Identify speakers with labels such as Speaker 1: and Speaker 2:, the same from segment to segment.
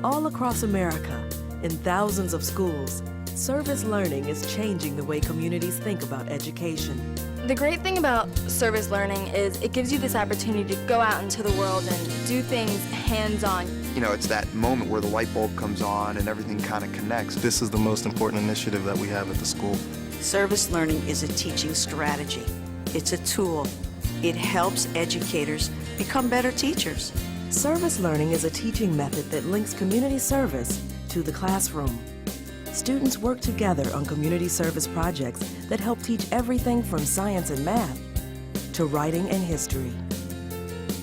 Speaker 1: All across America, in thousands of schools, service learning is changing the way communities think about education.
Speaker 2: The great thing about service learning is it gives you this opportunity to go out into the world and do things hands-on.
Speaker 3: You know, it's that moment where the light bulb comes on and everything kind of connects.
Speaker 4: This is the most important initiative that we have at the school.
Speaker 5: Service learning is a teaching strategy. It's a tool. It helps educators become better teachers.
Speaker 1: Service learning is a teaching method that links community service to the classroom. Students work together on community service projects that help teach everything from science and math to writing and history.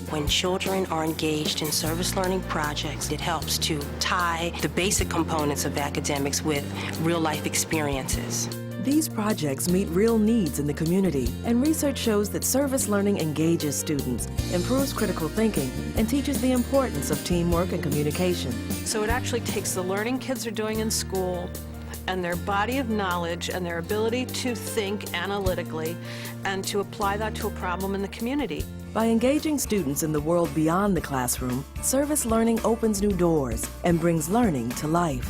Speaker 6: When children are engaged in service learning projects, it helps to tie the basic components of academics with real-life experiences.
Speaker 1: These projects meet real needs in the community, and research shows that service learning engages students, improves critical thinking, and teaches the importance of teamwork and communication.
Speaker 7: So it actually takes the learning kids are doing in school and their body of knowledge and their ability to think analytically and to apply that to a problem in the community.
Speaker 1: By engaging students in the world beyond the classroom, service learning opens new doors and brings learning to life.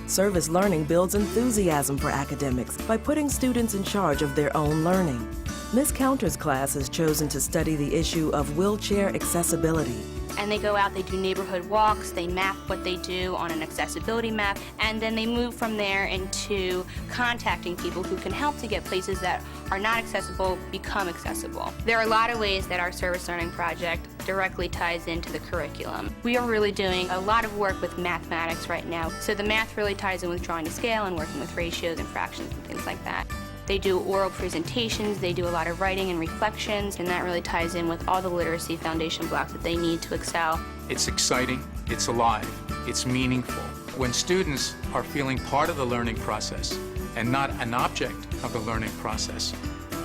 Speaker 1: Service learning builds enthusiasm for academics by putting students in charge of their own learning. Ms. Counter's class has chosen to study the issue of wheelchair accessibility.
Speaker 8: And they go out, they do neighborhood walks, they map what they do on an accessibility map, and then they move from there into contacting people who can help to get places that are not accessible become accessible. There are a lot of ways that our service learning project directly ties into the curriculum. We are really doing a lot of work with mathematics right now, so the math really ties in with drawing to scale and working with ratios and fractions and things like that. They do oral presentations, they do a lot of writing and reflections, and that really ties in with all the literacy foundation blocks that they need to excel.
Speaker 9: It's exciting, it's alive, it's meaningful. When students are feeling part of the learning process and not an object of the learning process,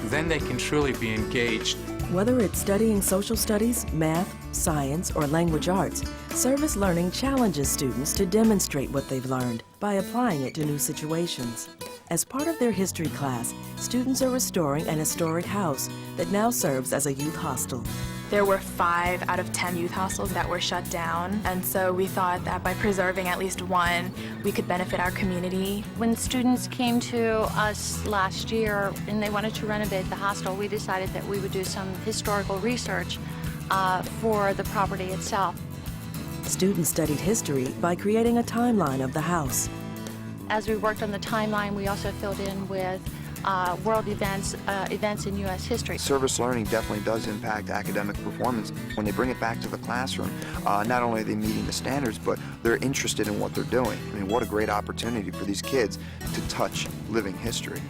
Speaker 9: then they can truly be engaged.
Speaker 1: Whether it's studying social studies, math, science, or language arts, service learning challenges students to demonstrate what they've learned by applying it to new situations. As part of their history class, students are restoring an historic house that now serves as a youth hostel.
Speaker 2: There were 5 out of 10 youth hostels that were shut down, and so we thought that by preserving at least one, we could benefit our community.
Speaker 10: When students came to us last year and they wanted to renovate the hostel, we decided that we would do some historical research for the property itself.
Speaker 1: Students studied history by creating a timeline of the house.
Speaker 10: As we worked on the timeline, we also filled in with world events, events in U.S. history.
Speaker 3: Service learning definitely does impact academic performance. When they bring it back to the classroom, not only are they meeting the standards, but they're interested in what they're doing. I mean, what a great opportunity for these kids to touch living history.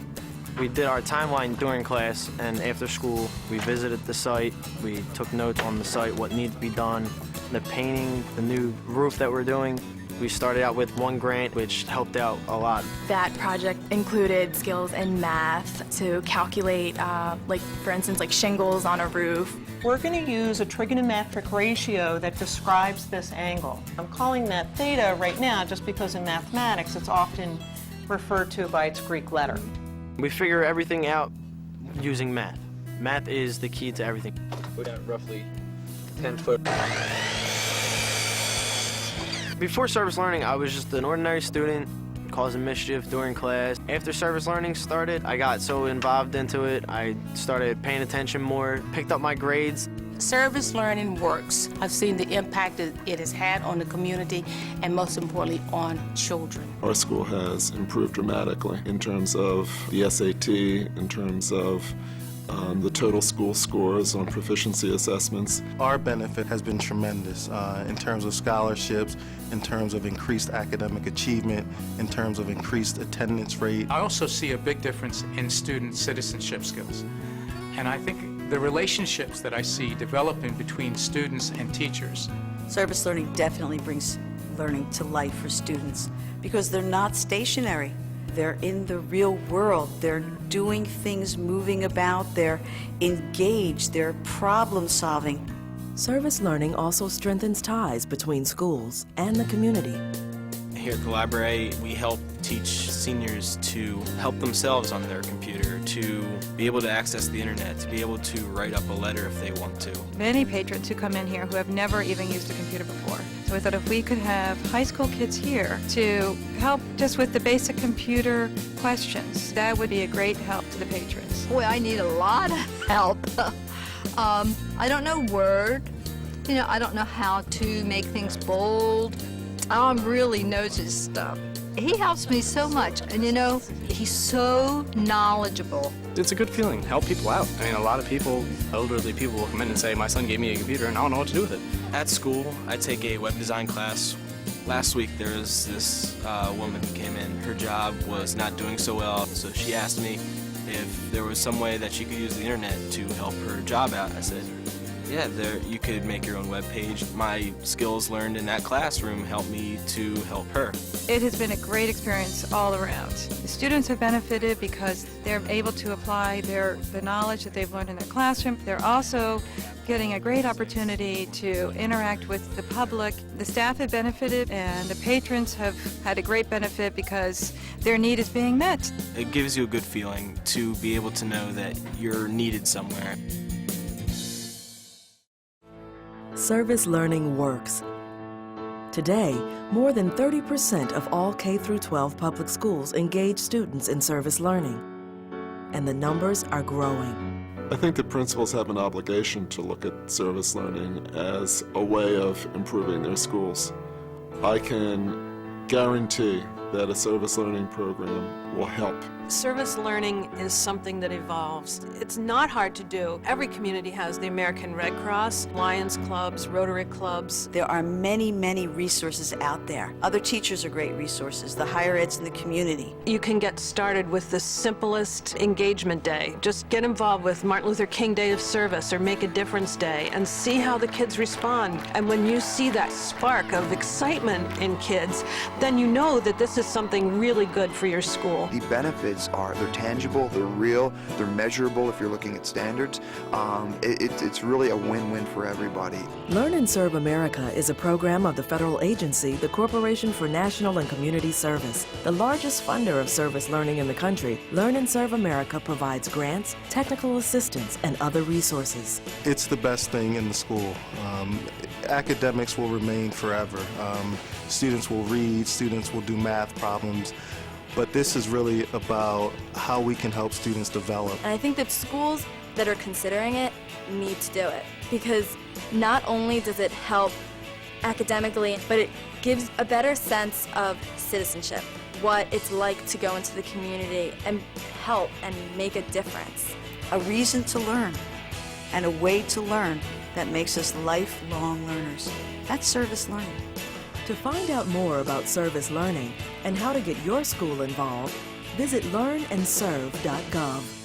Speaker 11: We did our timeline during class, and after school, we visited the site. We took notes on the site, what needs to be done, the painting, the new roof that we're doing. We started out with one grant, which helped out a lot.
Speaker 2: That project included skills in math to calculate, for instance, shingles on a roof.
Speaker 7: We're going to use a trigonometric ratio that describes this angle. I'm calling that theta right now just because in mathematics it's often referred to by its Greek letter.
Speaker 11: We figure everything out using math. Math is the key to everything.
Speaker 12: We're at roughly 10 foot.
Speaker 11: Before service learning, I was just an ordinary student causing mischief during class. After service learning started, I got so involved into it, I started paying attention more, picked up my grades.
Speaker 6: Service learning works. I've seen the impact that it has had on the community and most importantly on children.
Speaker 13: Our school has improved dramatically in terms of the SAT, in terms of the total school scores on proficiency assessments.
Speaker 4: Our benefit has been tremendous in terms of scholarships, in terms of increased academic achievement, in terms of increased attendance rate.
Speaker 9: I also see a big difference in student citizenship skills. And I think the relationships that I see developing between students and teachers.
Speaker 5: Service learning definitely brings learning to life for students because they're not stationary. They're in the real world. They're doing things, moving about. They're engaged. They're problem solving.
Speaker 1: Service learning also strengthens ties between schools and the community.
Speaker 12: Here at Collaborate, we help
Speaker 11: teach seniors to help themselves on their computer, to be able to access the internet, to be able to write up a letter if they want to.
Speaker 14: Many patrons who come in here who have never even used a computer before. So we thought if we could have high school kids here to help just with the basic computer questions, that would be a great help to the patrons.
Speaker 15: Boy, I need a lot of help. I don't know Word. You know, I don't know how to make things bold. Tom really knows his stuff. He helps me so much, and you know, he's so knowledgeable.
Speaker 16: It's a good feeling, help people out. I mean, a lot of people, elderly people will come in and say, my son gave me a computer and I don't know what to do with it.
Speaker 11: At school, I take a web design class. Last week there was this woman who came in. Her job was not doing so well, so she asked me if there was some way that she could use the internet to help her job out. I said, yeah, you could make your own web page. My skills learned in that classroom helped me to help her.
Speaker 14: It has been a great experience all around. The students have benefited because they're able to apply the knowledge that they've learned in their classroom. They're also getting a great opportunity to interact with the public. The staff have benefited, and the patrons have had a great benefit because their need is being met.
Speaker 11: It gives you a good feeling to be able to know that you're needed somewhere.
Speaker 1: Service learning works. Today, more than 30% of all K-12 public schools engage students in service learning, and the numbers are growing.
Speaker 13: I think the principals have an obligation to look at service learning as a way of improving their schools. I can guarantee that a service learning program will help.
Speaker 7: Service learning is something that evolves. It's not hard to do. Every community has the American Red Cross, Lions clubs, Rotary clubs.
Speaker 5: There are many, many resources out there. Other teachers are great resources, the higher eds in the community.
Speaker 7: You can get started with the simplest engagement day. Just get involved with Martin Luther King Day of Service or Make a Difference Day and see how the kids respond. And when you see that spark of excitement in kids, then you know that this is something really good for your school.
Speaker 3: The benefits they're tangible, they're real, they're measurable if you're looking at standards. It's really a win-win for everybody.
Speaker 1: Learn and Serve America is a program of the federal agency, the Corporation for National and Community Service. The largest funder of service learning in the country, Learn and Serve America provides grants, technical assistance, and other resources.
Speaker 4: It's the best thing in the school. Academics will remain forever. Students will read, students will do math problems. But this is really about how we can help students develop.
Speaker 17: And I think that schools that are considering it need to do it, because not only does it help academically, but it gives a better sense of citizenship, what it's like to go into the community and help and make a difference.
Speaker 5: A reason to learn and a way to learn that makes us lifelong learners. That's service learning.
Speaker 1: To find out more about service learning and how to get your school involved, visit learnandserve.gov.